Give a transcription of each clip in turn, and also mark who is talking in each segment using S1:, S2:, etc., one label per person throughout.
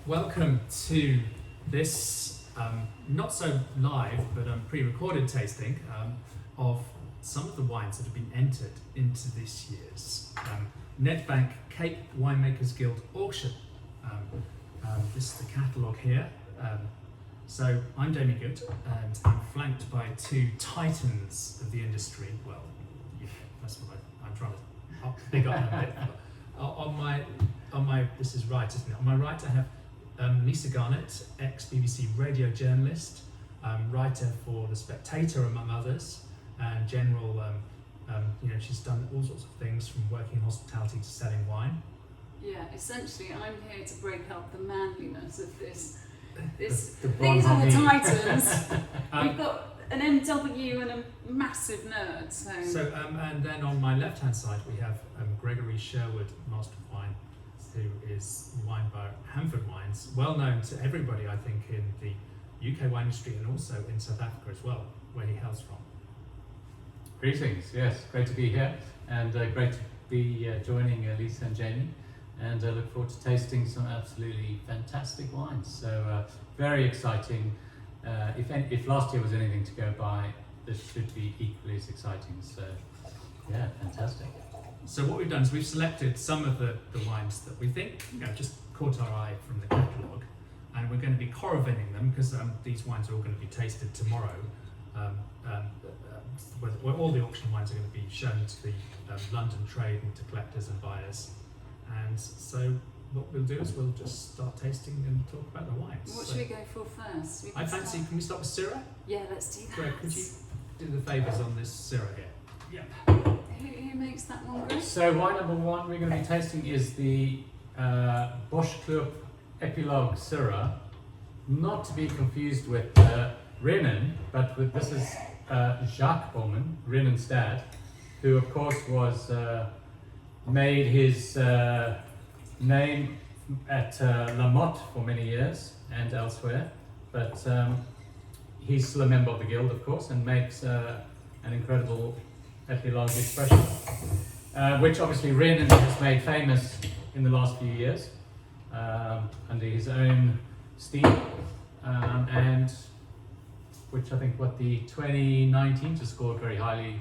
S1: Welcome to this not so live but pre-recorded tasting of some of the wines that have been entered into this year's Nedbank Cape Winemakers Guild Auction. This is the catalogue here. So I'm Damien Goode and I'm flanked by two titans of the industry. Well, yeah, that's what I'm trying to up big up a bit. On my this is right, isn't it? On my right I have Lisse Garnett, ex-BBC radio journalist, writer for The Spectator among others, and general, she's done all sorts of things from working in hospitality to selling wine.
S2: Yeah, essentially I'm here to break up the manliness of this. These are
S1: the
S2: the titans. We've got an MW and a massive nerd. So
S1: and then on my left-hand side we have Gregory Sherwood, Master of Wine, who is wine bar Hanford Wines, well known to everybody, I think, in the UK wine industry and also in South Africa as well, where he hails from.
S3: Greetings, yes, great to be here, and great to be joining Lisa and Jamie, and look forward to tasting some absolutely fantastic wines. So very exciting. If last year was anything to go by, this should be equally as exciting. So yeah, fantastic.
S1: So what we've done is we've selected some of the wines that we think just caught our eye from the catalogue, and we're going to be corrivating them because these wines are all going to be tasted tomorrow. Where all the auction wines are going to be shown to the London trade and to collectors and buyers. And so what we'll do is we'll just start tasting and talk about the wines.
S2: What should we go for first?
S1: I fancy, can we start with Syrah?
S2: Yeah, let's do that.
S1: Greg, could you do the favours on this Syrah here?
S2: Yeah. Who makes that one, Greg?
S3: So wine number one we're going to be tasting is the Boschkloof Epilogue Syrah, not to be confused with Renin, but this is Jacques Beaumont, Renen's dad, who of course was made his name at La Motte for many years and elsewhere, but he's still a member of the guild, of course, and makes an incredible epilogue expression, which obviously Renin has made famous in the last few years under his own steam, and which I think the 2019 just scored very highly,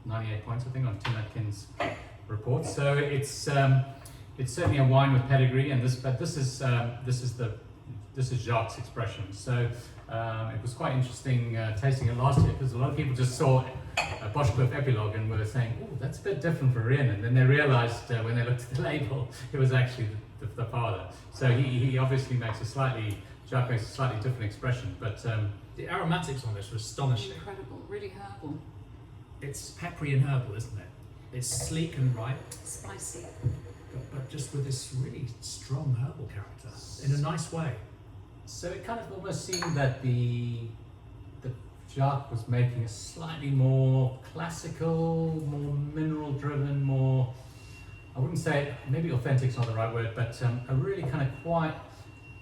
S3: 98 points I think on Tim Atkin's report. So it's certainly a wine with pedigree, and this is Jacques' expression. So it was quite interesting tasting it last year because a lot of people just saw a Boschkloof Epilogue and were saying, "Oh, that's a bit different for Renin." And then they realised when they looked at the label, it was actually the father. So he obviously makes Jacques makes a slightly different expression, but
S1: the aromatics on this are astonishing.
S2: Incredible, really herbal.
S1: It's peppery and herbal, isn't it? It's sleek and ripe.
S2: Spicy.
S1: But just with this really strong herbal character, in a nice way.
S3: So it kind of almost seemed that the Jacques was making a slightly more classical, more mineral driven, more, I wouldn't say, maybe authentic's not the right word, but a really kind of quite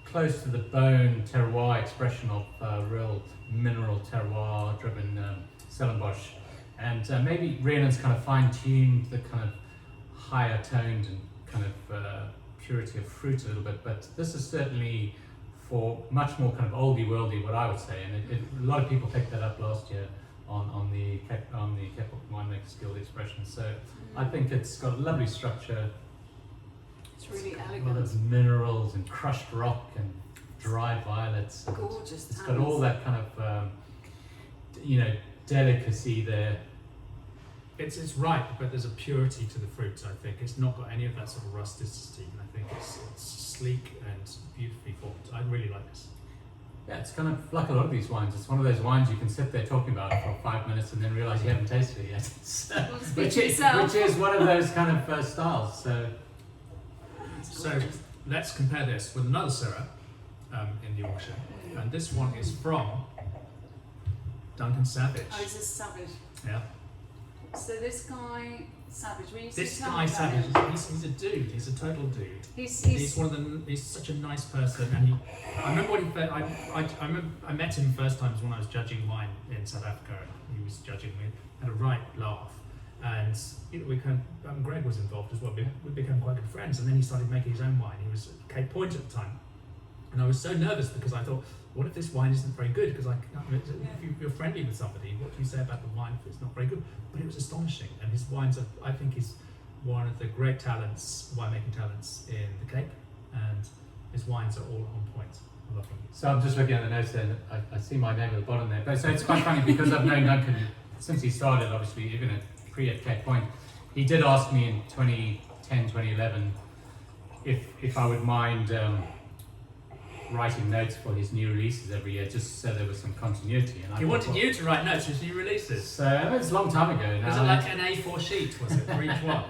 S3: close to the bone terroir expression of real mineral terroir driven Stellenbosch. And maybe Renen's kind of fine-tuned the kind of higher toned and kind of purity of fruit a little bit, but this is certainly for much more kind of oldie worldy, what I would say, and a lot of people picked that up last year on the Cape Winemakers Guild expression. So I think it's got a lovely structure.
S2: It's really
S3: A
S2: elegant.
S3: lot of minerals and crushed rock and dried violets.
S2: Gorgeous.
S3: It's got all that kind of delicacy there.
S1: It's ripe, but there's a purity to the fruit, I think. It's not got any of that sort of rusticity. I think it's sleek and beautifully formed. I really like this.
S3: Yeah, it's kind of like a lot of these wines. It's one of those wines you can sit there talking about for 5 minutes and then realise you haven't tasted it yet. Which is one of those kind of styles.
S1: So let's compare this with another Syrah in the auction. And this one is from Duncan Savage.
S2: Oh, is this Savage?
S1: Yeah.
S2: So this guy, Savage,
S1: he's a dude. He's a total dude.
S2: He's
S1: one of the. He's such a nice person, and I remember when I met him first time when I was judging wine in South Africa. He was judging me, had a right laugh, and we Greg was involved as well. We became quite good friends, and then he started making his own wine. He was at Cape Point at the time, And I was so nervous because I thought, what if this wine isn't very good? Because if you're friendly with somebody, what do you say about the wine if it's not very good? But it was astonishing, and his wines are, I think he's one of the great talents, winemaking talents in the Cape, and his wines are all on point. I love them.
S3: So I'm just looking at the notes there, and I see my name at the bottom there. But so it's quite funny because I've known Duncan since he started, obviously, even at Cape Point. He did ask me in 2010, 2011 if I would mind writing notes for his new releases every year, just so there was some continuity. And
S1: He wanted you to write notes for his new releases.
S3: So it's a long time ago now.
S1: Was it like an A4 sheet, was it, for each one?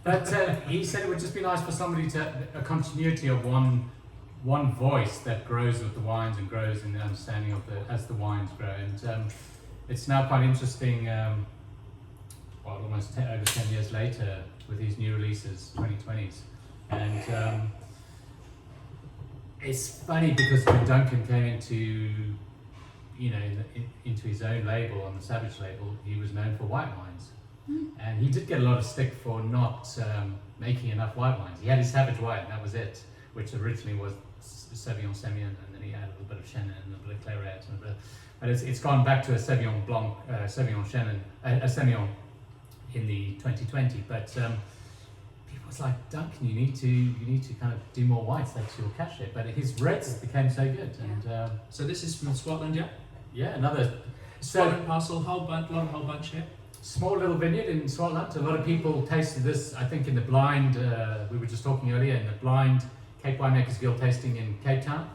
S3: But he said it would just be nice for somebody to a continuity of one voice that grows with the wines and grows in the understanding of as the wines grow. And it's now quite interesting. Almost over 10 years later, with these new releases, 2020s, and it's funny because when Duncan came into his own label on the Savage label, he was known for white wines. And he did get a lot of stick for not making enough white wines. He had his Savage White, and that was it, which originally was Sauvignon Semillon, and then he had a little bit of Chenin and a bit of Clairette, but it's gone back to a Sauvignon Blanc, Sauvignon Chenin, a Semillon in the 2020. But people was like, Duncan, you need to kind of do more whites, that's your cachet. But his reds became so good, and
S1: so this is from Swartland, yeah?
S3: yeah, another
S1: Swartland parcel, whole bunch here.
S3: small little vineyard in Swartland. A lot of people tasted this, I think, in the blind, we were just talking earlier, in the blind Cape Winemakers Guild tasting in Cape Town,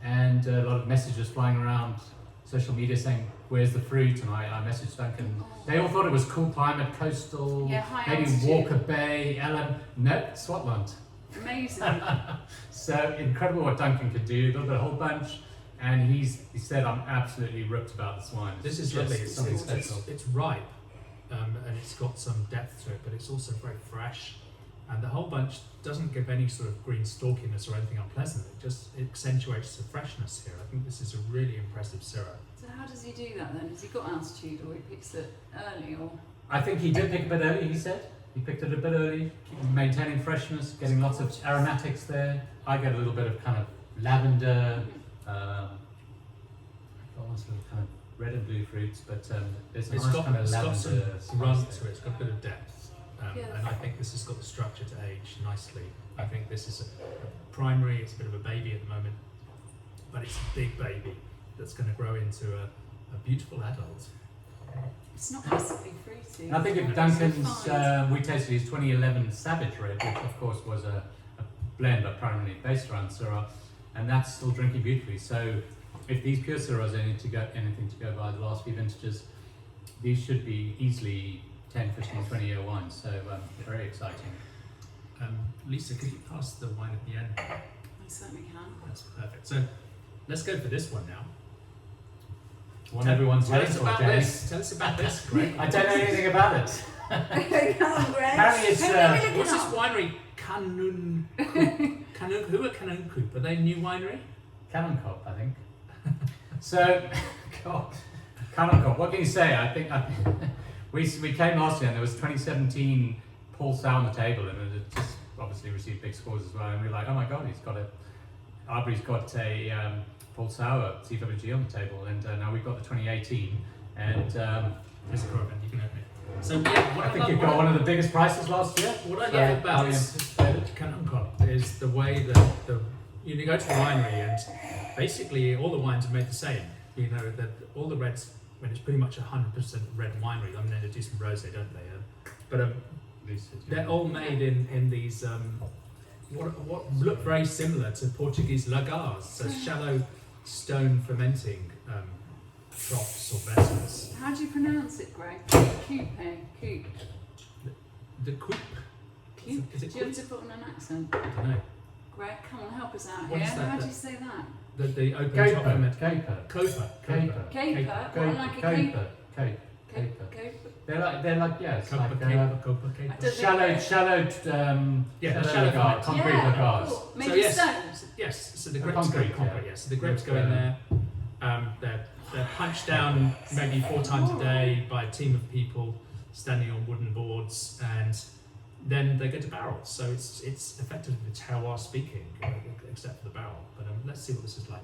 S3: and a lot of messages flying around social media saying, where's the fruit? And I messaged Duncan. They all thought it was cool climate, coastal,
S2: high
S3: maybe
S2: altitude.
S3: Walker Bay, Ellen. No, Swartland.
S2: Amazing.
S3: So incredible what Duncan could do, a little bit of whole bunch. And he said, I'm absolutely ripped about this wine.
S1: This is
S3: just
S1: lovely.
S3: something special.
S1: It's ripe, and it's got some depth to it, but it's also very fresh. And the whole bunch doesn't give any sort of green stalkiness or anything unpleasant. It just accentuates the freshness here. I think this is a really impressive Syrah.
S2: So how does he do that then? Has he got altitude, or he picks it early, or?
S3: I think he did pick a bit early, he said. He picked it a bit early, maintaining freshness, getting lots of aromatics there. I get a little bit of kind of lavender, almost a little kind of red and blue fruits, but there's a nice kind of
S1: it's got
S3: lavender
S1: some grunt
S3: spice
S1: to it. It's got a bit of depth. And I think this has got the structure to age nicely. I think this is a primary, it's a bit of a baby at the moment, but it's a big baby that's going to grow into a beautiful adult.
S2: It's not massively fruity.
S3: And I think if Duncan's, we tasted his 2011 Savage Red, which of course was a blend but primarily based around Syrah, and that's still drinking beautifully. So if these pure Syrahs are anything to go by the last few vintages, these should be easily 10, 15, 20 year wines, so very exciting.
S1: Lisa, could you pass the wine at the end?
S2: I certainly can.
S1: That's perfect. So let's go for this one now.
S3: One everyone's
S1: Tell
S3: waiting
S1: us
S3: for,
S1: about
S3: James.
S1: this. Tell us about this, Greg.
S3: I don't know anything about it.
S2: Come on, Greg.
S3: Apparently it's,
S1: What's this winery? Kanonkop. Who are Kanonkop? Are they a new winery?
S3: Kanonkop, I think. So, God, Kanonkop. What can you say? I think we came last year and there was 2017 Paul Sauer on the table, and it just obviously received big scores as well. And we were like, oh my God, Andries got a Paul Sauer CWG on the table, and now we've got the 2018. And
S1: Mr. Corbin, you can open it. So yeah,
S3: I think you've got one of the biggest prices last year.
S1: What I love about Kanonkop is the way that you go to the winery and basically all the wines are made the same. You know that all the reds, when it's pretty much 100% red winery. I mean, they do some rosé, don't they? But they're all made in these what look very similar to Portuguese lagars, so shallow stone fermenting troughs or vessels.
S2: How do you pronounce it, Greg? Coupe.
S1: The coupe.
S2: Coupe.
S1: Is it
S2: Do you have
S1: coupe?
S2: to put on an accent?
S1: I don't know.
S2: Greg, come on, help us out
S1: What
S2: here.
S1: is that?
S2: How do you say that?
S1: The open top ferment.
S3: Caper.
S1: Copa.
S2: Caper? Well, like a caper.
S3: Caper. They're like yeah, it's
S1: Copa,
S3: like
S1: Copa.
S2: I don't
S3: shallow
S1: Yeah,
S3: shallow
S1: shallow
S3: lagar,
S1: ferment.
S3: concrete
S2: Yeah,
S3: lagars.
S2: cool. Made
S1: So
S2: of
S1: yes.
S2: stones.
S1: Yes, so the
S3: A
S1: grapes
S3: concrete,
S1: go concrete,
S3: yeah.
S1: yes. So the grapes go in there. They're punched down maybe 4 times a day by a team of people standing on wooden boards, and then they go to barrels. So it's effectively the terroir speaking, except for the barrel. But let's see what this is like.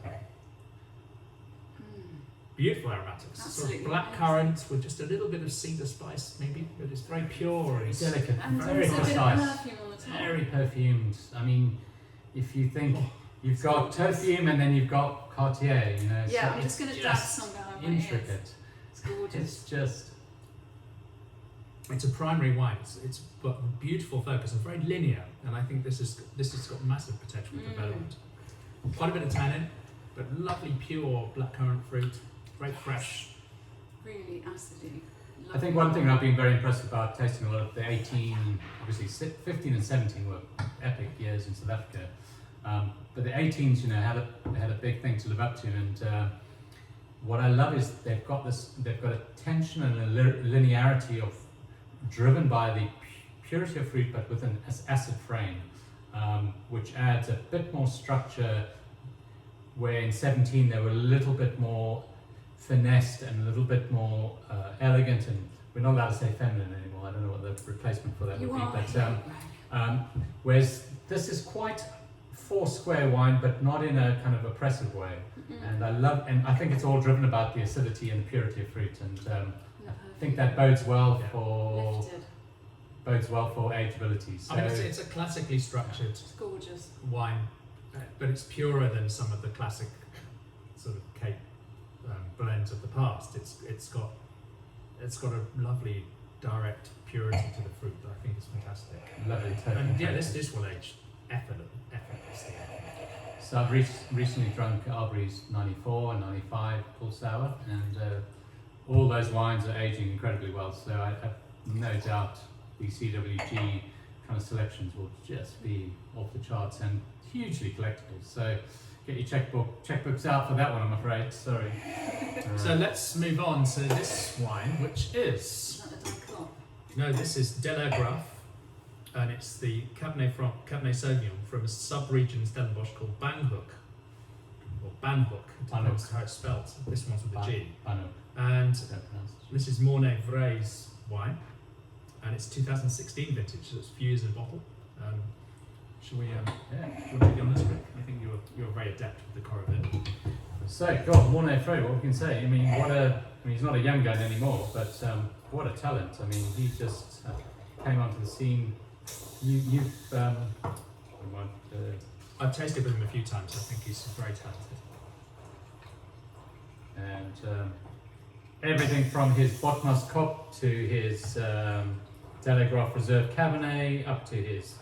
S1: Beautiful aromatics.
S2: Absolutely
S1: Sort of black currant with just a little bit of cedar spice, maybe, but it's very pure and
S3: Delicate,
S2: And
S3: very
S2: also a bit of
S3: precise,
S2: perfume on the top.
S3: very perfumed. I mean, if you think you've got perfume and then you've got Cartier, you know.
S2: Yeah,
S3: so
S2: I'm just going to dab
S3: just
S2: some behind my ears.
S3: intricate.
S2: It's gorgeous.
S3: It's just
S1: it's a primary wine. It's got beautiful focus and very linear, and I think this has got massive potential for development. Quite a bit of tannin, but lovely pure blackcurrant fruit, very fresh.
S2: Really acidy.
S3: I think one thing I've been very impressed about tasting a lot of the 18, obviously 15 and 17 were epic years in South Africa, but the 18s, you know, had a big thing to live up to, and what I love is they've got a tension and a linearity of driven by the purity of fruit, but with an acid frame, which adds a bit more structure. Where in 17 they were a little bit more finessed and a little bit more elegant, and we're not allowed to say feminine anymore. I don't know what the replacement for that would be, but whereas this is quite four-square wine, but not in a kind of oppressive way. And I think it's all driven about the acidity and the purity of fruit, and I think that bodes well for ageability. So
S1: I mean, it's a classically structured
S2: It's gorgeous.
S1: wine, but it's purer than some of the classic sort of Cape blends of the past. It's got a lovely direct purity to the fruit that I think is fantastic.
S3: lovely.
S1: And yeah, this will age effortlessly.
S3: So I've recently drunk Andries 94 and 95 Paul Sauer, and all those wines are aging incredibly well. So I have no doubt the CWG kind of selections will just be off the charts and hugely collectible. So get your checkbooks out for that one, I'm afraid. Sorry.
S1: So let's move on to this wine, which is
S2: Is that the Kanonkop?
S1: no, this is Delaire Graff, and it's the Cabernet Sauvignon from a sub-region in Stellenbosch called Banhoek, or Banhoek, depends how it's spelled. This one's with a G. And this is Morné Very's wine, and it's 2016 vintage, so it's a few years in a bottle. Shall we be on this, Rick? I think you're very adept with the Corobin.
S3: So, God, Morné Very, what we can say? I mean, he's not a young gun anymore, but what a talent! I mean, he just came onto the scene.
S1: I've tasted with him a few times. I think he's very talented.
S3: And everything from his Boschkloof to his Delagraff Reserve Cabernet up to his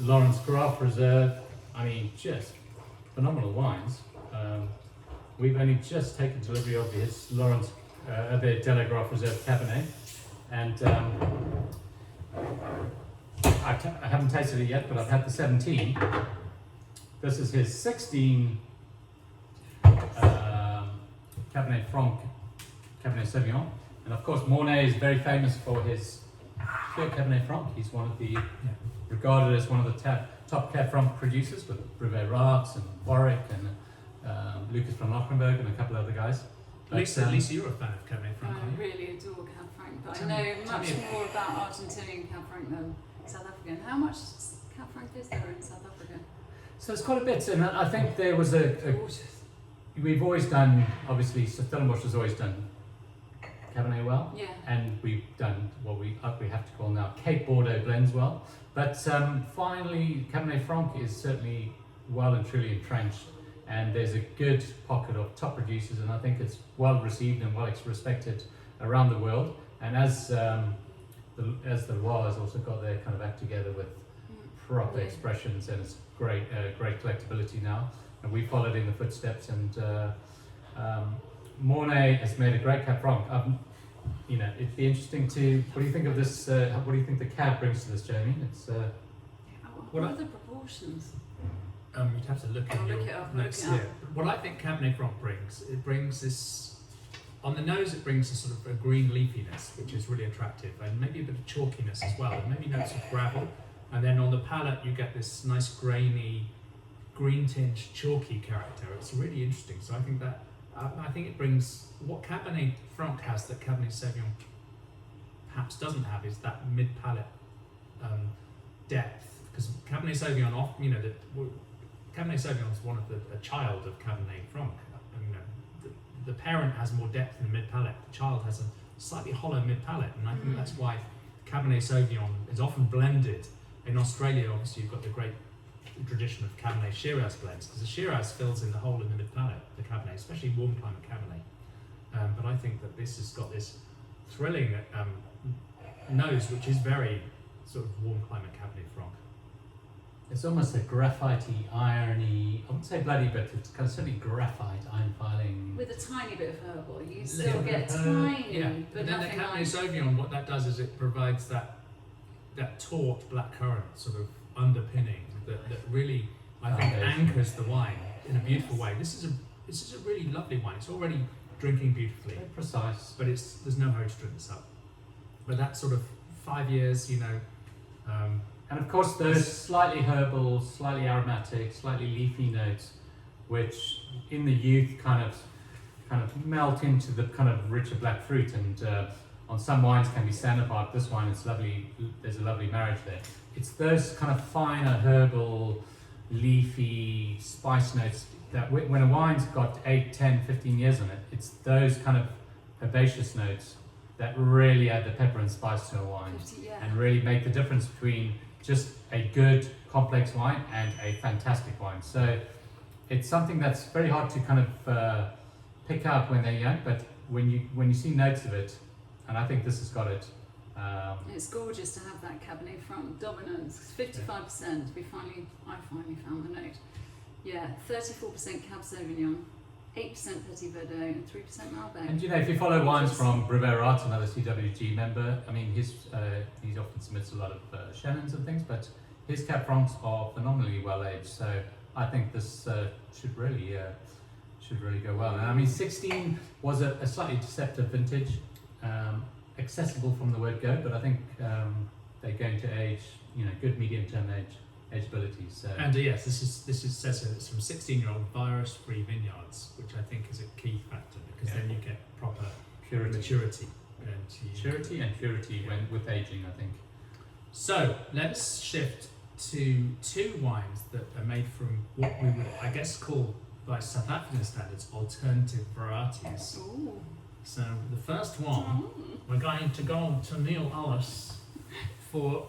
S3: Lawrence Graff Reserve. I mean, just phenomenal wines. We've only just taken delivery of his the Delagraff Reserve Cabernet, and I haven't tasted it yet, but I've had the 17. This is his 16 Cabernet Franc, Cabernet Sauvignon, and of course Morné is very famous for his pure Cabernet Franc. He's one of the regarded as one of the top Cab Franc producers with Mourvedre and Warwick and Lucas from Lockenberg and a couple of other guys.
S1: Lisa, you're a fan of Cabernet Franc,
S2: I
S1: aren't you?
S2: really adore Cab Franc, but
S1: Tell
S2: I
S1: me-
S2: know
S1: tell
S2: much
S1: me-
S2: more about Argentinian Cab Franc than South African. How much Cab Franc is there in South Africa?
S3: So it's quite a bit, and I think there was a
S2: Gorgeous.
S3: we've always done, obviously, Stellenbosch has always done Cabernet well,
S2: Yeah.
S3: and we've done what we have to call now Cape Bordeaux blends well. But finally, Cabernet Franc is certainly well and truly entrenched, and there's a good pocket of top producers, and I think it's well received and well respected around the world. And as the Loire has also got their kind of act together with proper
S2: Yeah.
S3: expressions, and it's great collectability now. And we followed in the footsteps, and Morné has made a great Cab Franc. It'd be interesting to. What do you think of this? What do you think the cab brings to this, Jamie? It's
S2: What are the proportions?
S1: You'd have to look
S2: I'll
S1: in your
S2: look it up,
S1: notes
S2: look it
S1: here. What I think Cabernet Franc brings this, on the nose it brings a sort of a green leafiness, which is really attractive, and maybe a bit of chalkiness as well, and maybe notes of gravel. And then on the palate you get this nice grainy, green tinged chalky character. It's really interesting. So I think that, I think it brings, what Cabernet Franc has that Cabernet Sauvignon perhaps doesn't have is that mid-palate depth, because Cabernet Sauvignon often, Cabernet Sauvignon is one of a child of Cabernet Franc. The parent has more depth in the mid palate. The child has a slightly hollow mid palate, and I think that's why Cabernet Sauvignon is often blended. In Australia, obviously, you've got the great tradition of Cabernet Syrahs blends, because the Syrahs fills in the whole of the mid palate, the Cabernet, especially warm climate Cabernet. But I think that this has got this thrilling nose, which is very sort of warm climate Cabernet Franc.
S3: It's almost a graphite-y, irony. I wouldn't say bloody, but it's kind of certainly graphite, iron filing.
S2: With a tiny bit of herbal, you still get tiny,
S1: yeah.
S2: but
S1: then the
S2: nothing
S1: Cabernet
S2: like.
S1: Sauvignon, what that does is it provides that taut blackcurrant sort of underpinning that really, I think, anchors the wine in a beautiful way. This is a really lovely wine. It's already drinking beautifully.
S3: Very precise.
S1: But there's no hurry to drink this up. But that sort of 5 years,
S3: and of course those slightly herbal, slightly aromatic, slightly leafy notes, which in the youth kind of melt into the kind of richer black fruit, and on some wines can be standard, but this wine is lovely. There's a lovely marriage there. It's those kind of finer herbal, leafy spice notes that when a wine's got 8, 10, 15 years on it, it's those kind of herbaceous notes that really add the pepper and spice to a wine, and really make the difference between just a good complex wine and a fantastic wine. So it's something that's very hard to kind of pick up when they're young, but when you see notes of it, and I think this has got it.
S2: It's gorgeous to have that Cabernet Franc dominance. 55%. I finally found the note. Yeah, 34% Cab Sauvignon, 8% Petit Verdot, and 3% Malbec.
S3: And if you follow wines from Mourvedre, another CWG member, I mean, he often submits a lot of Chenins and things, but his Cab Francs are phenomenally well aged. So I think this should really go well. And I mean, 16 was a slightly deceptive vintage, accessible from the word go, but I think they're going to age, good medium-term ageability. So.
S1: And yes, this says here it's from 16-year-old virus-free vineyards, which I think is a key factor, because then you get proper maturity and
S3: purity with aging, I think.
S1: So let's shift to two wines that are made from what we would, I guess, call by South African standards alternative varieties.
S2: Ooh.
S1: So the first one, we're going to go to Neil Ellis for.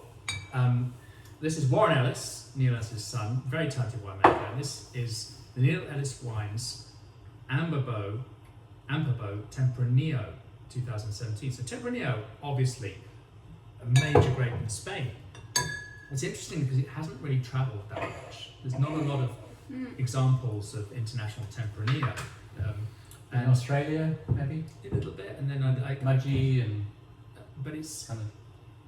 S1: This is Warren Ellis, Neil Ellis' son, very talented winemaker, and this is the Neil Ellis Wines Amberbo Tempranillo 2017. So Tempranillo, obviously, a major grape in Spain. It's interesting because it hasn't really travelled that much. There's not a lot of examples of international Tempranillo.
S3: In Australia, maybe?
S1: A little bit, and then
S3: Mudgee and...
S1: But it's...
S3: Kind of,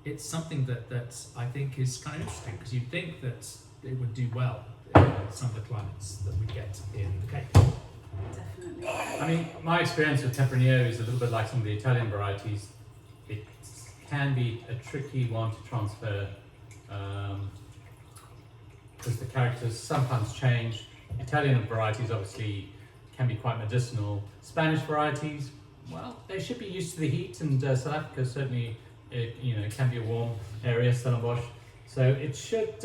S1: it's something that I think is kind of interesting, because you'd think that it would do well in some of the climates that we get in the Cape.
S2: Definitely.
S3: I mean, my experience with Tempranillo is a little bit like some of the Italian varieties. It can be a tricky one to transfer, because the characters sometimes change. Italian varieties obviously can be quite medicinal. Spanish varieties, well, they should be used to the heat, and South Africa certainly. It can be a warm area, Stellenbosch, so it should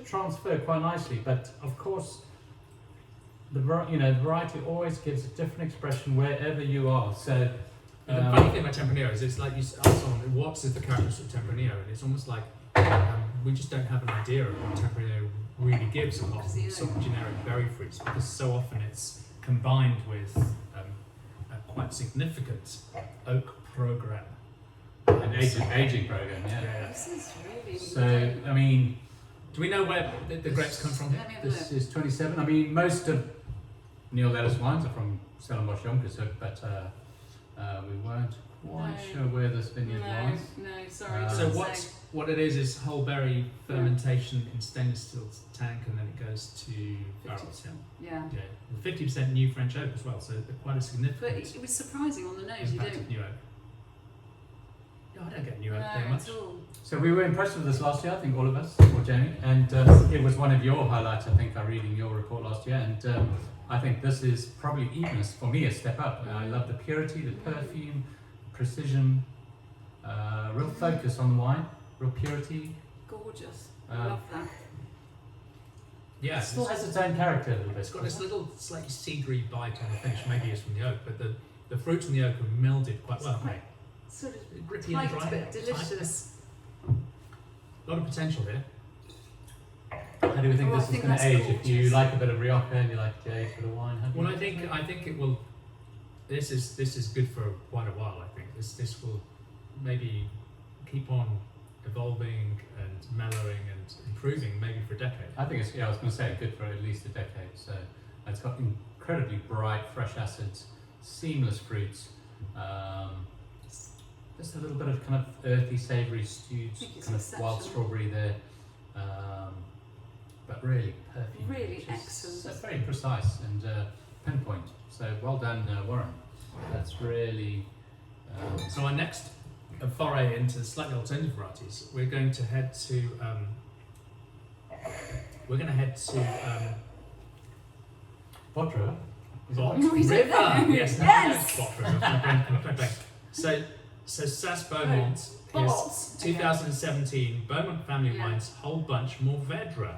S3: transfer quite nicely. But of course, the variety always gives a different expression wherever you are. So
S1: the funny thing about Tempranillo is it's like you ask someone, what is the characteristic of Tempranillo, and it's almost like we just don't have an idea of what Tempranillo really gives a lot of sort of generic berry fruits, because so often it's combined with a quite significant oak program.
S3: An aging program, yeah.
S2: This is really.
S3: So, I mean,
S1: do we know where the grapes come from here?
S2: Let me have a
S3: this
S2: look.
S3: is 27. I mean, most of Neil Ellis wines are from Stellenbosch Yonkers, but we weren't quite sure where this vineyard was.
S2: No, sorry.
S1: So what it is whole berry fermentation in stainless steel tank, and then it goes to barrels.
S2: Yeah.
S1: 50% new French oak as well, so quite a significant.
S2: But it was surprising on the nose. You
S1: impact
S2: don't.
S1: of new oak. No, I don't get new oak
S2: No,
S1: very much.
S2: at all.
S3: So we were impressed with this last year, I think all of us, or Jamie, and it was one of your highlights, I think, I read in your report last year, and I think this is probably even, for me, a step up. I love the purity, the perfume, precision, real focus on the wine, real purity.
S2: Gorgeous. I love that.
S1: Yeah,
S3: It still has its own character a little bit.
S1: it's got this little slightly cedary bite on the finish. Maybe it's from the oak, but the fruit and the oak have melded quite well.
S2: Quite sort of
S1: Grippy and
S2: tight,
S1: dry.
S2: but delicious.
S1: A lot of potential here.
S3: How do you think
S2: Oh, I
S3: this is
S2: think
S3: going to
S2: that's
S3: age? If you
S2: gorgeous.
S3: like a bit of Rioja and you like to age a bit of wine, how do
S1: Well,
S3: you
S1: I think it will. This is good for quite a while. I think this will maybe keep on evolving and mellowing and improving maybe for a decade.
S3: I think it's, I was going to say good for at least a decade. So it's got incredibly bright, fresh acids, seamless fruits, just a little bit of kind of earthy, savoury, stewed,
S2: I think it's
S3: kind of wild
S2: exceptional.
S3: strawberry there, but really perfume.
S2: Really
S3: which is
S2: excellent.
S3: very precise and pinpoint. So well done, Warren. That's really.
S1: So our next foray into slightly alternative varieties, we're going to head to.
S3: Bourvedre. Is it
S1: Bot
S2: No, we don't
S1: River.
S2: know.
S1: Yes,
S2: Yes.
S1: Bot River. My brain. So Sebastien Beaumont is
S2: Bots.
S1: 2017 Beaumont family
S2: Yeah.
S1: wines whole bunch Mourvedre.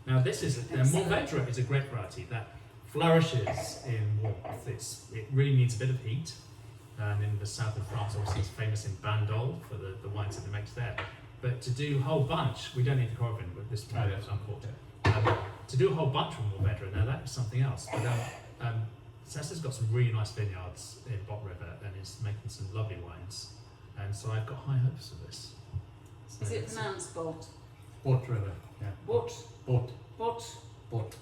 S1: Now this is Mourvedre is a grape variety that flourishes in warmth. It really needs a bit of heat. And in the south of France, obviously, it's famous in Bandol for the wines that it makes there. But to do whole bunch, we don't need the Corvin, but this one is uncorked. To do a whole bunch from Mourvedre, now that is something else. But Sasta's got some really nice vineyards in Bot River and is making some lovely wines. And so I've got high hopes for this. So
S2: Is it
S1: it's-
S2: pronounced Bolt?
S3: Bourvedre. Yeah.
S2: Bot.
S3: Bort.
S2: Bot.
S3: Bort.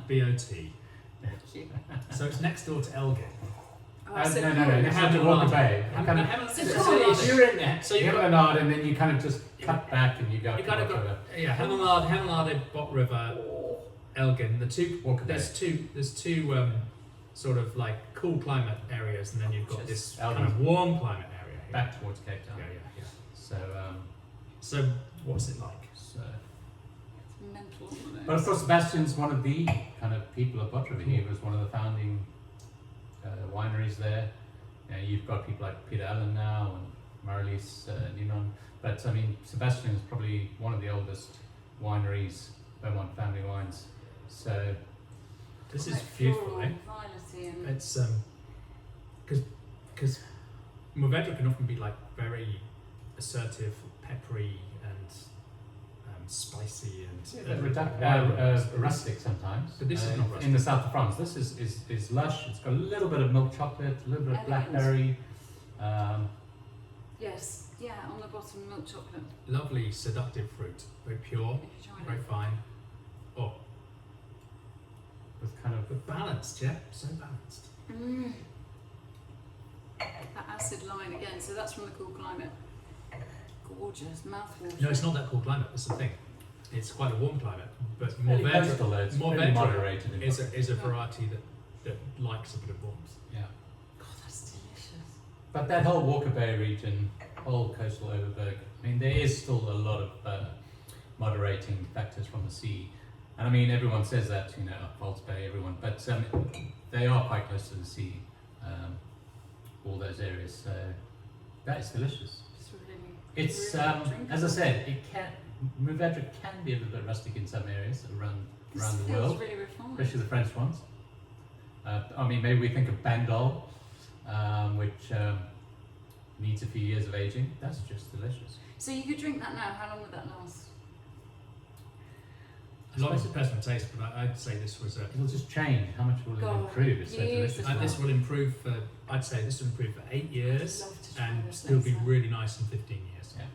S1: B-O-T.
S2: Thank you.
S1: So it's next door to Elgin.
S2: Oh, I said
S3: No.
S2: Bort.
S3: You have to walk away.
S2: So
S3: You're in there.
S1: So
S3: So
S1: you've
S3: you have
S1: got-
S3: a nod, and then you kind of just cut back, and you go.
S1: You kind of got Hammerlade, Bot River, Elgin. There's two sort of like cool climate areas, and then you've got this
S3: Elgin.
S1: kind of warm climate area here.
S3: back towards Cape Town.
S1: Yeah.
S3: So,
S1: So what's it like?
S3: so.
S2: It's mental. isn't it?
S3: But of course, Sebastian's one of the kind of people at Bourvedre. He was one of the founding wineries there. You've got people like Peter Allen now and Marilis Ninon. But I mean, Sebastien is probably one of the oldest wineries, Beaumont family wines. So
S1: This is
S2: Quite
S1: beautiful,
S2: floral,
S1: eh?
S2: violety and
S1: It's because Mourvedre can often be like very assertive, peppery, and spicy and
S3: rustic sometimes.
S1: But this is not rustic.
S3: In the south of France. This is lush. It's got a little bit of milk chocolate, a little bit of
S2: Elegant.
S3: blackberry.
S2: yes, yeah, on the bottom milk chocolate.
S1: lovely, seductive fruit, very pure,
S2: If you tried
S1: very
S2: it.
S1: fine. Oh,
S3: With kind of
S1: but balanced, yeah, so balanced.
S2: Mm. That acid line again. So that's from the cool climate. Gorgeous, mouthwater.
S1: No, it's not that cool climate. That's the thing. It's quite a warm climate, but
S3: fairly
S1: Mourvedre
S3: coastal though. It's
S1: Mourvedre
S3: fairly moderated. In
S1: is a variety that likes a bit of warmth.
S3: yeah.
S2: God, that's delicious.
S3: But that whole Walker Bay region, whole coastal Overberg, I mean, there is still a lot of moderating factors from the sea. And I mean, everyone says that, False Bay, everyone, but they are quite close to the sea, all those areas. So that is delicious.
S2: It's really.
S3: It's,
S2: really drinkable.
S3: as I said, Mourvedre can be a little bit rustic in some areas around
S2: This
S3: the
S2: feels
S3: world,
S2: really refined.
S3: especially the French ones. I mean, maybe we think of Bandol, which needs a few years of aging. That's just delicious.
S2: So you could drink that now. How long would that last?
S1: A lot of personal taste, but I'd say this was
S3: It'll just change. How much will it
S2: God,
S3: improve? It's so
S2: years
S3: delicious.
S2: as
S1: this will improve for. I'd say this will improve for 8 years,
S2: I'd love to try
S1: and
S2: this
S1: still be
S2: next time.
S1: really nice in 15 years.
S3: Yeah.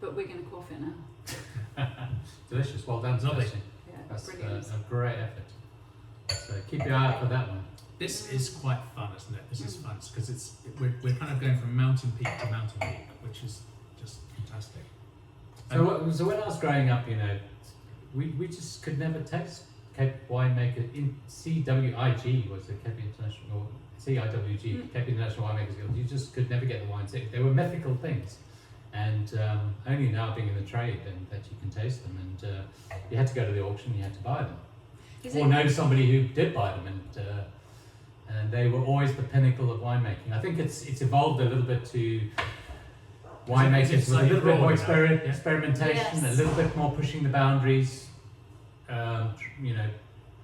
S2: But we're going to quaff it now.
S3: Delicious. Well done,
S1: Lovely.
S3: Sebastian.
S2: Yeah,
S3: That's
S2: brilliant.
S3: a great effort. So keep your eye out for that one.
S1: This is quite fun, isn't it? This is fun because we're kind of going from mountain peak to mountain peak, which is just fantastic.
S3: So when I was growing up, we just could never taste Cape Winemaker in CWIG was the Cape International or CIWG Cape International Winemakers Guild. You just could never get the wines. They were mythical things, and only now being in the trade then that you can taste them. And you had to go to the auction, you had to buy them, or know somebody who did buy them, and they were always the pinnacle of winemaking. I think it's evolved a little bit to winemakers with a
S1: slightly
S3: little bit more
S1: broader now. Yeah.
S3: experimentation,
S2: Yes.
S3: a little bit more pushing the boundaries, you know,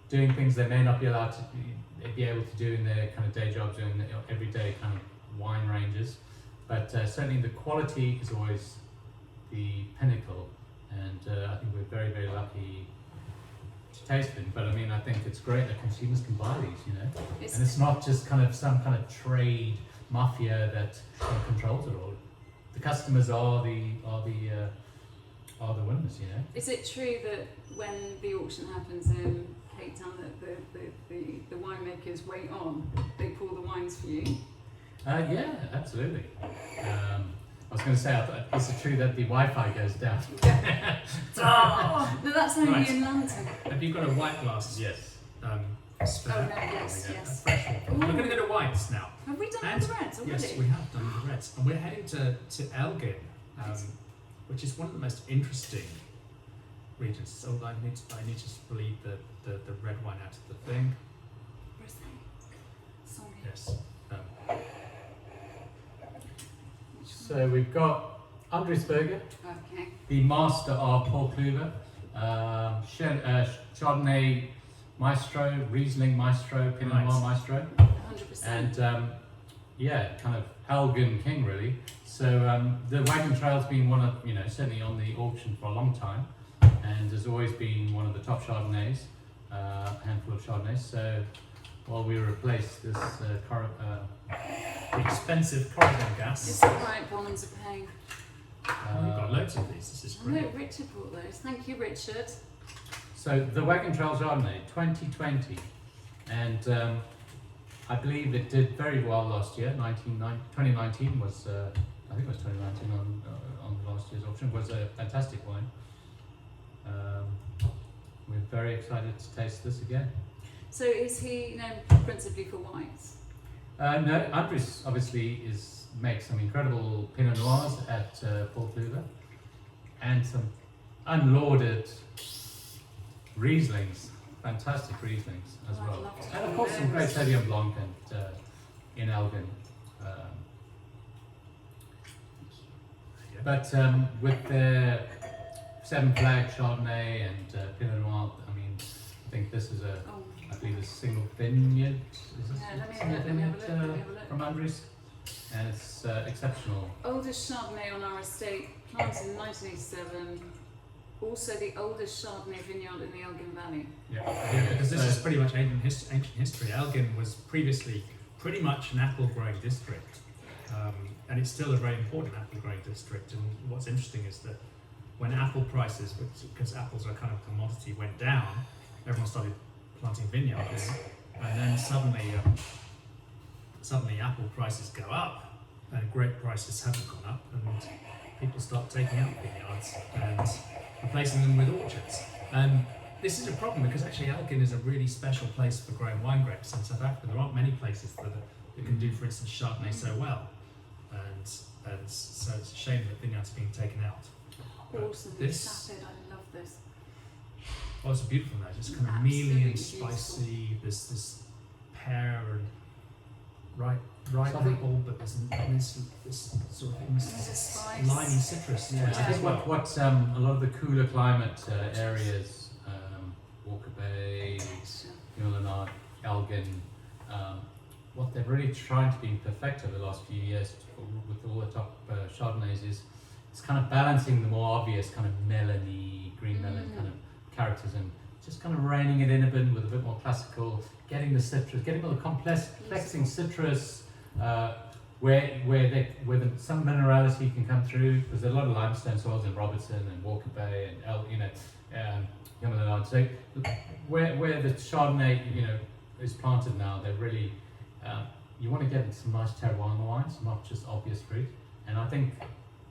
S3: doing things they may not be allowed to be able to do in their kind of day jobs or in their everyday kind of wine ranges. But certainly the quality is always the pinnacle, and I think we're very, very lucky to taste them. But I mean, I think it's great that consumers can buy these, you know, and it's not just kind of some kind of trade mafia that kind of controls it all. The customers are the winners, you know.
S2: Is it true that when the auction happens in Cape Town that the winemakers wait on, they pour the wines for you?
S3: Yeah, absolutely. I was going to say, is it true that the Wi-Fi goes down?
S2: Oh, no, that's only
S1: Right.
S2: in London.
S1: Have you got a white glass?
S3: Yes.
S1: Spare?
S2: Oh, no, yes,
S1: There we go.
S2: yes.
S1: A fresh one. We're going to go to whites now.
S2: Have we done
S1: And-
S2: the reds already?
S1: Yes, we have done the reds, and we're heading to Elgin, which is one of the most interesting regions. So I need to just bleed the red wine out of the thing.
S2: Where's that? Sorry.
S1: Yes.
S3: So we've got Andries,
S2: Okay.
S3: the master of Paul Cluver, Chardonnay Maestro, Riesling Maestro, Pinot Noir
S1: Right.
S3: Maestro,
S2: 100%.
S3: and yeah, kind of Elgin King really. So the Wagon Trail's been one of, you know, certainly on the auction for a long time, and has always been one of the top Chardonnays, handful of Chardonnays. So while we replace this
S1: The expensive corridor gas.
S2: It's alright, Bonhams are paying.
S1: We've got loads of these. This is
S2: I know
S1: great.
S2: Richard bought those. Thank you, Richard.
S3: So the Wagon Trail Chardonnay 2020, and I believe it did very well last year. 2019 was, I think it was 2019 on last year's auction, was a fantastic wine. We're very excited to taste this again.
S2: So is he known principally for whites?
S3: No, Andries obviously makes some incredible Pinot Noirs at Paul Cluver, and some unlauded Rieslings, fantastic Rieslings as
S2: Oh, I'd
S3: well.
S2: love to
S3: And of
S2: try
S3: course some great
S2: those.
S3: Sauvignon Blanc in Elgin. But with their Seven Flag Chardonnay and Pinot Noir, I mean, I think this is
S2: Oh,
S3: I believe a single vineyard. Is this
S2: yeah, let me
S3: single
S2: have a
S3: vineyard
S2: look. Let me have a look.
S3: from Andries? And it's exceptional.
S2: Oldest Chardonnay on our estate, planted in 1987. Also the oldest Chardonnay vineyard in the Elgin Valley.
S1: Yeah, because this is pretty much ancient history. Elgin was previously pretty much an apple growing district, and it's still a very important apple growing district. And what's interesting is that when apple prices, because apples are kind of a commodity, went down, everyone started planting vineyards, and then suddenly apple prices go up, and grape prices haven't gone up, and people start taking out vineyards and replacing them with orchards. And this is a problem because actually Elgin is a really special place for growing wine grapes in South Africa. There aren't many places that can do, for instance, Chardonnay so well, and so it's a shame that vineyards are being taken out. But
S2: Awesome.
S1: this,
S2: Sapid, I love this.
S1: oh, it's a beautiful note. It's kind of mealy
S2: Absolutely
S1: and spicy. There's this pear and ripe
S3: Something-
S1: apple, but there's this sort of almost
S2: There's a spice.
S1: limey citrus.
S3: Yeah, I think what a lot of the cooler climate areas, Walker Bay, Mulanard, Elgin, what they're really trying to be perfect over the last few years with all the top Chardonnays is it's kind of balancing the more obvious kind of melony, green melon kind of characters and just kind of reining it in a bit with a bit more classical, getting the citrus, getting all the complexing citrus, where some minerality can come through, because there are a lot of limestone soils in Robertson and Walker Bay and Mulanard. So where the Chardonnay is planted now, they're really you want to get some nice terroir in the wines, not just obvious fruit. And I think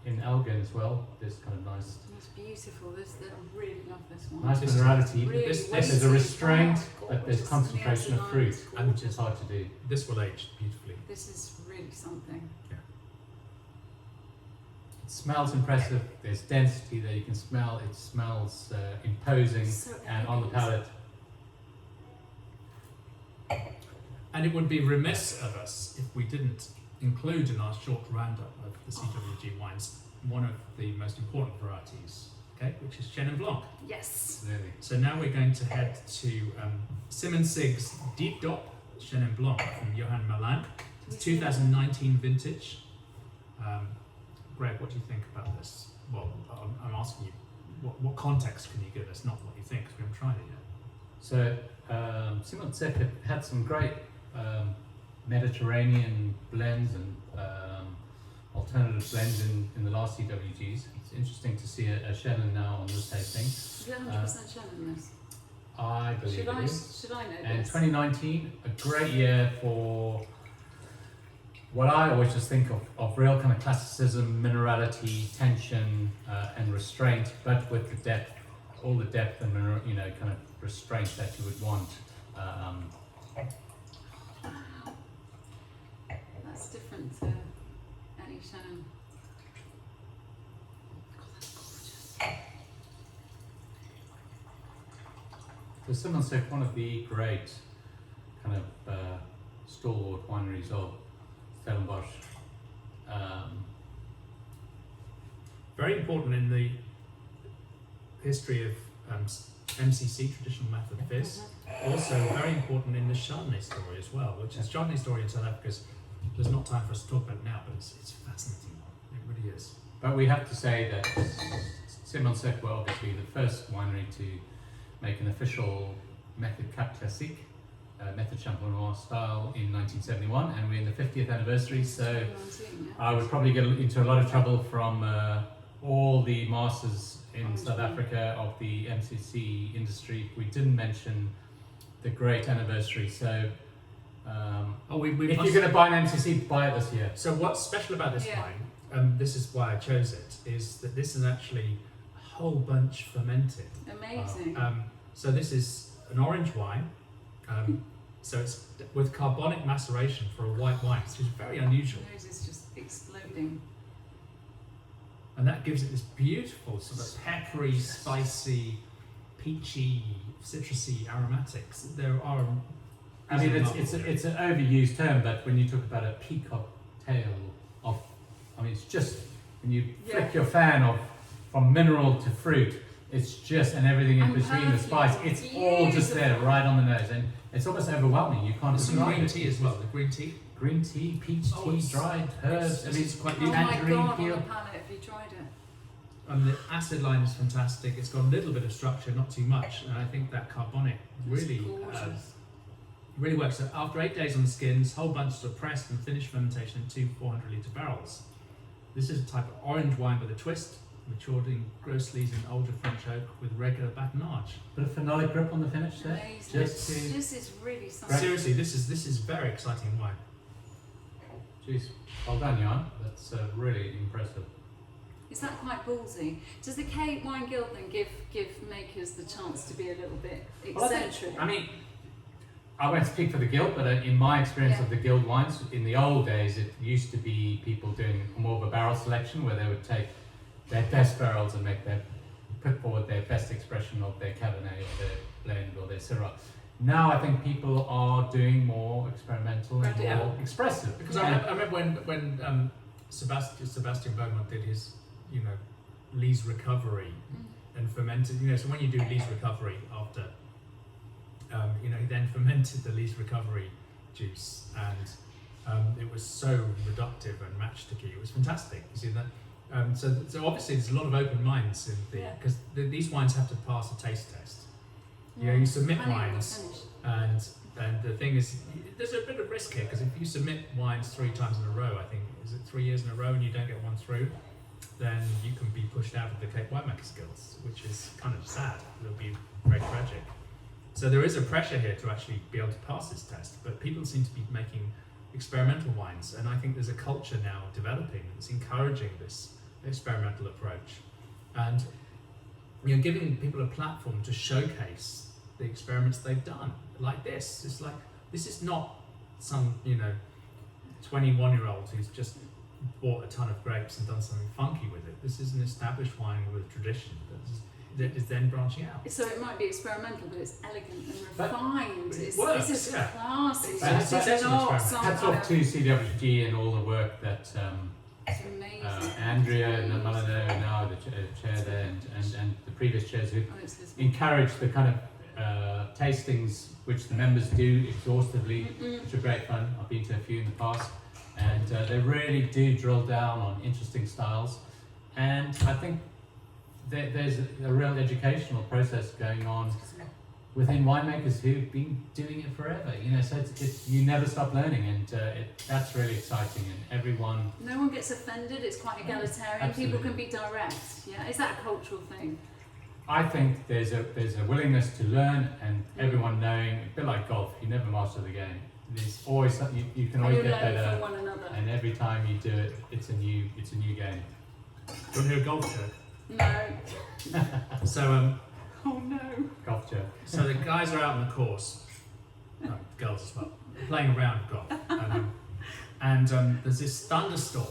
S3: in Elgin as well, there's kind of nice
S2: It's beautiful. I really love this one.
S3: nice
S1: This is
S3: minerality.
S2: really
S3: There's
S2: weighty,
S3: a restraint,
S2: dark,
S3: but there's
S2: gorgeous,
S3: concentration of
S2: and the
S3: fruit,
S2: outside
S3: which
S2: is
S3: is hard to do.
S1: This will age beautifully.
S2: This is really something.
S3: It smells impressive. There's density that you can smell. It smells imposing
S2: So
S3: and on the
S2: elegant.
S3: palate.
S1: And it would be remiss of us if we didn't include in our short roundup of the CWG wines one of the most important varieties, okay, which is Chenin Blanc.
S2: Yes.
S3: Really.
S1: So now we're going to head to Simonsig's Deep Dop Chenin Blanc from Johann Milan. It's 2019 vintage. Greg, what do you think about this? Well, I'm asking you, what context can you give us, not what you think, because we haven't tried it yet.
S3: So Simonsig had some great Mediterranean blends and alternative blends in the last CWGs. It's interesting to see a Chenin now on this tasting.
S2: Is it 100% Chenin this?
S3: I believe it is.
S2: Should I know
S3: And
S2: this?
S3: 2019, a great year for what I always just think of real kind of classicism, minerality, tension, and restraint, but with the depth, all the depth and kind of restraint that you would want.
S2: That's different to any Chenin. God, that's gorgeous.
S3: So Simonsig, one of the great kind of stalwart wineries of Stellenbosch.
S1: Very important in the history of MCC, traditional method fizz. Also very important in the Chardonnay story as well, which is Chardonnay story in South Africa. There's not time for us to talk about it now, but it's a fascinating one. It really is.
S3: But we have to say that Simonsig were obviously the first winery to make an official method Cap Classique, method Champenois style in 1971, and we're in the 50th anniversary, so I would probably get into a lot of trouble from all the masters in South Africa of the MCC industry if we didn't mention the great anniversary. So if you're going to buy an MCC, buy it this year.
S1: So what's special about this wine, this is why I chose it, is that this is actually a whole bunch fermented.
S2: Amazing.
S1: So this is an orange wine. So it's with carbonic maceration for a white wine, which is very unusual.
S2: Nose is just exploding.
S1: And that gives it this beautiful sort of peppery, spicy, peachy, citrusy aromatics. There are.
S3: I mean, it's an overused term, but when you talk about a peacock tail of, I mean, it's just when you flick your fan from mineral to fruit, it's just, and everything in between the spice, it's all just there, right on the nose, and it's almost overwhelming. You can't
S1: There's some
S3: describe
S1: green
S3: it.
S1: tea as well. The green tea.
S3: Green tea, peach tea, dried herbs. I mean, it's quite
S2: Oh my
S3: tangerine
S2: God, on
S3: peel.
S2: the palate, have you tried it?
S1: And the acid line is fantastic. It's got a little bit of structure, not too much, and I think that carbonic really, really works. So after 8 days on the skins, whole bunches are pressed and finished fermentation in 2 400-litre barrels. This is a type of orange wine with a twist, matured in gross lees and older French oak with regular batonnage.
S3: Bit of phenolic grip on the finish there.
S2: Amazing.
S3: Just to,
S2: This is really something.
S1: Seriously, this is very exciting wine.
S3: geez, well done, Jan. That's really impressive.
S2: Is that quite ballsy? Does the Cape Wine Guild then give makers the chance to be a little bit eccentric?
S3: I mean, I won't speak for the guild, but in my experience of the guild wines, in the old days, it used to be people doing more of a barrel selection where they would take their best barrels and put forward their best expression of their Cabernet or their blend or their Syrah. Now I think people are doing more experimental and more expressive.
S1: Because I remember when Sebastien Beaumont did his, Lisse recovery and fermented, so when you do Lisse recovery after, he then fermented the Lisse recovery juice, and it was so reductive and matchsticky. It was fantastic. You see that? So obviously there's a lot of open minds in because these wines have to pass a taste test. You submit wines, and the thing is, there's a bit of risk here because if you submit wines 3 times in a row, I think, is it 3 years in a row, and you don't get one through, then you can be pushed out of the Cape Winemakers Guild, which is kind of sad. It would be very tragic. So there is a pressure here to actually be able to pass this test, but people seem to be making experimental wines, and I think there's a culture now developing that's encouraging this experimental approach, and giving people a platform to showcase the experiments they've done. Like this, it's like, this is not some 21-year-old who's just bought a ton of grapes and done something funky with it. This is an established wine with a tradition. that is then branching out.
S2: So it might be experimental, but it's elegant and
S3: But
S2: refined. It's
S1: works,
S2: this is
S1: yeah.
S2: classy.
S1: It's
S2: This is
S1: definitely
S2: not
S1: experimental.
S2: some
S3: Hats
S2: kind
S3: off
S2: of.
S3: to CWG and all the work that
S2: It's amazing.
S3: Andrea and Molyneux now, the chair there, and the previous chairs who
S2: Oh, it's Lismore.
S3: encourage the kind of tastings which the members do exhaustively, which are great fun. I've been to a few in the past, and they really do drill down on interesting styles. And I think there's a real educational process going on within winemakers who've been doing it forever. You know, so you never stop learning, and that's really exciting. And everyone,
S2: No one gets offended. It's quite egalitarian.
S3: Absolutely.
S2: People can be direct. Yeah, is that a cultural thing?
S3: I think there's a willingness to learn, and everyone knowing, a bit like golf, you never master the game. There's always something you can
S2: And
S3: always
S2: you
S3: get
S2: learn
S3: better,
S2: from one another.
S3: and every time you do it, it's a new game.
S1: Do you want to hear a golf joke?
S2: No.
S1: So
S2: Oh no.
S3: Golf joke.
S1: So the guys are out on the course, girls as well, playing around golf, and there's this thunderstorm,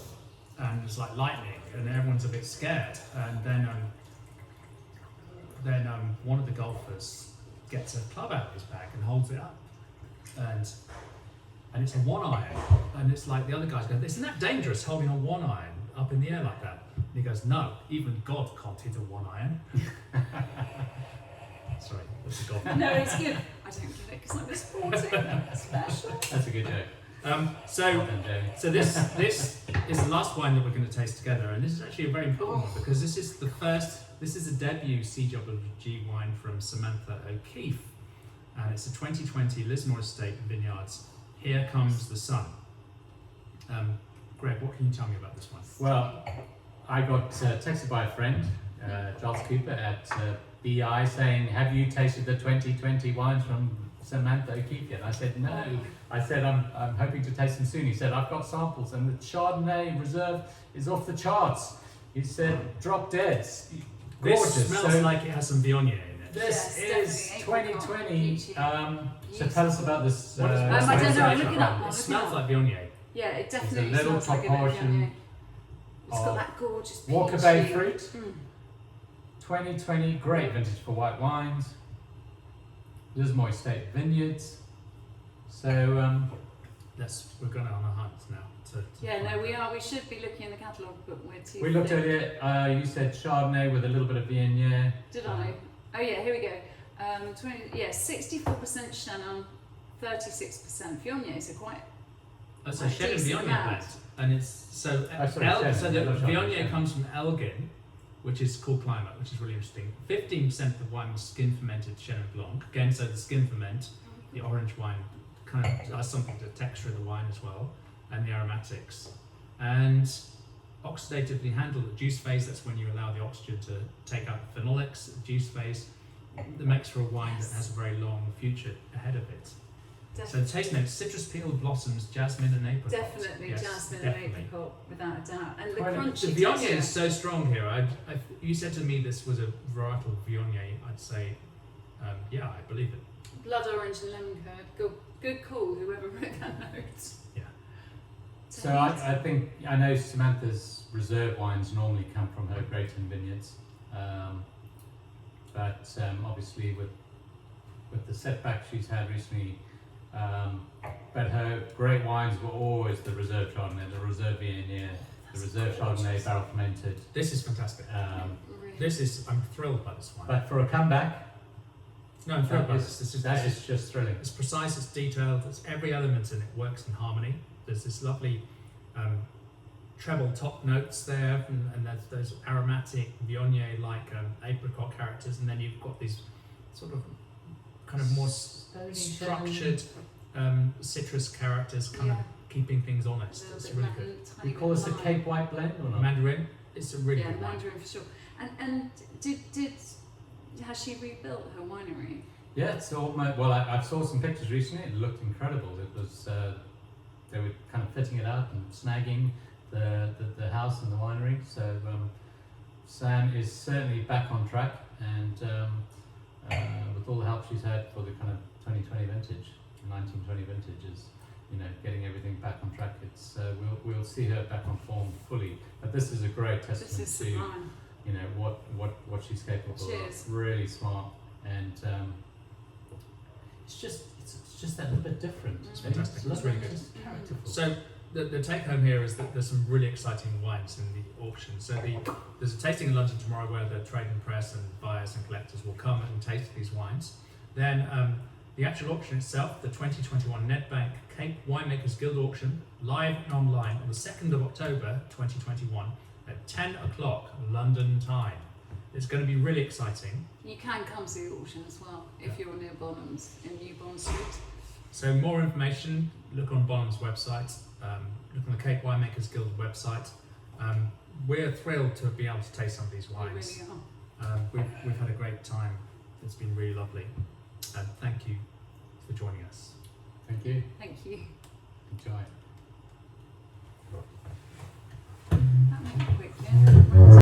S1: and there's like lightning, and everyone's a bit scared, and then one of the golfers gets a club out of his bag and holds it up, and it's a 1-iron, and it's like the other guys go, "Isn't that dangerous holding a 1-iron up in the air like that?" And he goes, "No, even God can't hit a 1-iron." Sorry, that's a golf.
S2: No, it's good. I don't get it because I'm a sporting special.
S3: That's a good joke.
S1: So
S3: Well done, Jamie.
S1: So this is the last wine that we're going to taste together, and this is actually a very important one because this is a debut CWG wine from Samantha O'Keefe, and it's a 2020 Lismore Estate Vineyards. Here Comes the Sun. Greg, what can you tell me about this one?
S3: Well, I got texted by a friend, Charles Cooper at BI, saying, "Have you tasted the 2020 wines from Samantha O'Keefe yet?" I said, "No." I said, I'm hoping to taste them soon. He said, "I've got samples, and the Chardonnay Reserve is off the charts." He said, "Drop dead. Gorgeous."
S1: This smells like it has some Viognier in it.
S3: This
S2: Yes,
S3: is
S2: definitely.
S3: 2020.
S2: Peachy.
S3: So tell us about this.
S1: What is-
S2: I
S1: what's
S2: don't
S1: the
S2: know, I'm
S1: sensation
S2: looking up,
S1: from?
S2: I'm
S1: It
S2: looking
S1: smells
S2: up.
S1: like Viognier.
S2: Yeah, it definitely
S3: little
S2: smells like a bit
S3: proportion
S2: of Viognier. It's got
S3: of
S2: that gorgeous peachy.
S3: Walker Bay fruit.
S2: Mm.
S3: 2020, great vintage for white wines. Lismore Estate Vineyards. So,
S1: We're going on a hunt now. To
S2: Yeah, no,
S1: find
S2: we
S1: out.
S2: are. We should be looking in the catalogue, but we're too.
S3: we looked
S2: thick.
S3: at it. You said Chardonnay with a little bit of Viognier.
S2: Did I? Oh yeah, here we go. 64% Chenin, 36% Viognier. So quite.
S1: That's a
S2: Quite
S1: Chenin
S2: decent
S1: Viognier
S2: amount.
S1: blend, and it's so
S3: sorry, Chenin,
S1: so the
S3: yeah, not Chardonnay,
S1: Viognier
S3: Chenin.
S1: comes from Elgin, which is cool climate, which is really interesting. 15% of the wine was skin fermented Chenin Blanc. Again, so the skin ferment, the orange wine kind of does something to the texture of the wine as well, and the aromatics. And oxidatively handled at juice phase, that's when you allow the oxygen to take out the phenolics at juice phase. That makes for a wine that has a very long future ahead of it. So the taste notes: citrus peel, blossoms, jasmine and apricot.
S2: Definitely
S1: Yes,
S2: jasmine
S1: definitely.
S2: and apricot, without a doubt. And the
S3: Quite a-
S2: crunchy
S1: The Viognier
S2: texture.
S1: is so strong here. You said to me this was a varietal Viognier. I'd say, yeah, I believe it.
S2: Blood orange and lemon curd. Good call, whoever wrote that note.
S1: Yeah.
S3: So I think I know Samantha's reserve wines normally come from her Greyton vineyards, but obviously with the setback she's had recently, but her great wines were always the reserve Chardonnay, the reserve Viognier, the reserve Chardonnay barrel fermented.
S1: This is fantastic.
S2: Really.
S1: I'm thrilled by this wine.
S3: But for a comeback,
S1: No, I'm thrilled by
S3: that
S1: this.
S3: is just thrilling.
S1: It's precise, it's detailed, it's every element in it works in harmony. There's this lovely treble top notes there, and there's those aromatic Viognier-like apricot characters, and then you've got these sort of kind of more structured citrus characters, kind of
S2: Yeah.
S1: keeping things honest.
S2: A little
S1: It's
S2: bit
S1: really
S2: of
S1: good.
S2: that
S3: Do you
S2: tiny
S3: call
S2: bit
S3: this a
S2: of lime.
S3: Cape White blend or not?
S1: Mandarin, it's a really
S2: Yeah,
S1: good wine.
S2: Mandarin for sure. And has she rebuilt her winery?
S3: Yeah, it's almost, well, I saw some pictures recently. It looked incredible. It was they were kind of fitting it out and snagging the house and the winery. So Sam is certainly back on track, and with all the help she's had for the kind of 2020 vintage, 1920 vintage, is getting everything back on track. It's we'll see her back on form fully. But this is a great
S2: This
S3: testament
S2: is
S3: to
S2: sublime.
S3: you know what she's capable
S2: Cheers.
S3: of. Really smart, and it's just that little bit different.
S1: It's fantastic. It's really good.
S3: Just characterful.
S1: So the take home here is that there's some really exciting wines in the auction. So there's a tasting in London tomorrow where the trade and press and buyers and collectors will come and taste these wines. Then the actual auction itself, the 2021 Nedbank Cape Winemakers Guild Auction, live and online on the 2nd of October 2021 at 10 o'clock London time. It's going to be really exciting.
S2: You can come to the auction as well if you're near Bonhams in New Bond Street.
S1: So more information, look on Bonham's website, look on the Cape Winemakers Guild website. We're thrilled to be able to taste some of these
S2: You
S1: wines.
S2: really are.
S1: We've had a great time. It's been really lovely. And thank you for joining us.
S3: Thank you.
S2: Thank you.
S3: Enjoy.